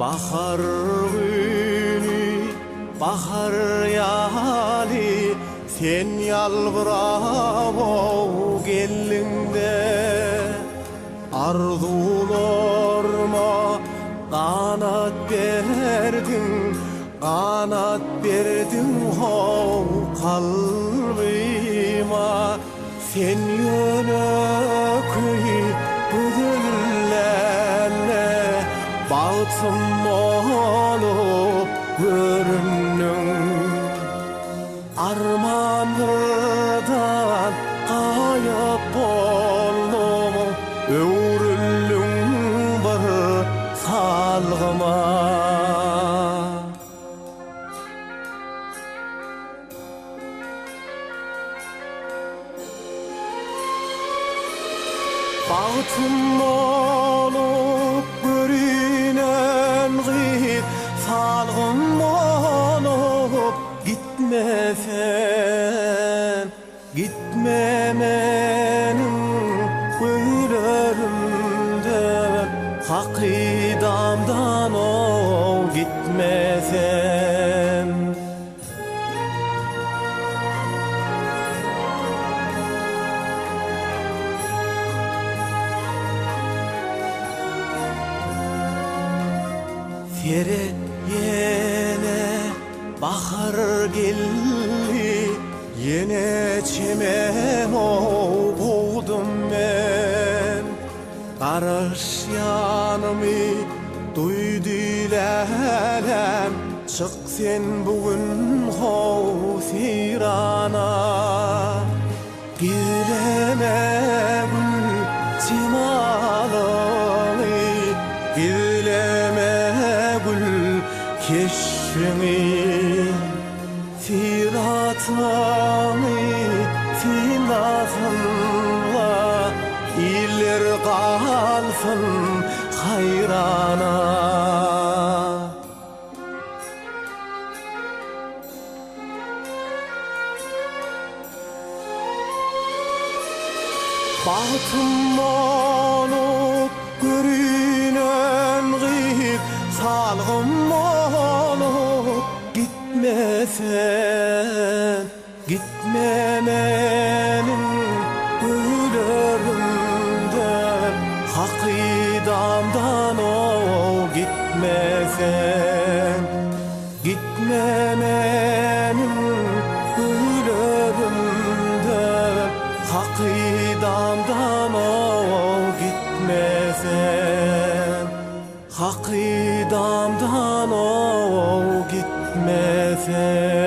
Bahar günü, bahar yali, sen yalbırab gelinde. Arzularıma kanat verdin, kanat verdin hov kalbima. Sen yönökü güdüllerle bağıtım olup göründün. Armanlardan kayıp oldum, övrüldüm bir salgıma. Bağıtım olup görünen git, salgım olup gitmesen, gitme menin güllerimden, hakidamdan ol gitmesen. Seret yene bahar geldi, yine çemen oldum ben. Karış yanımı duydilerem, çık sen bugün hovsirana. Güleme gül çimalı, güleme gül keşfini. Firatını finasınla, iller kalsın hayrana. Bağıtım olup görünen git, salgım olup gitmesen, gitme menin güllerimden, hakidamdan ol gitmesen, gitme menin güllerimden, hakidamdan ol gitmesen, hakidamdan ol gitmesen.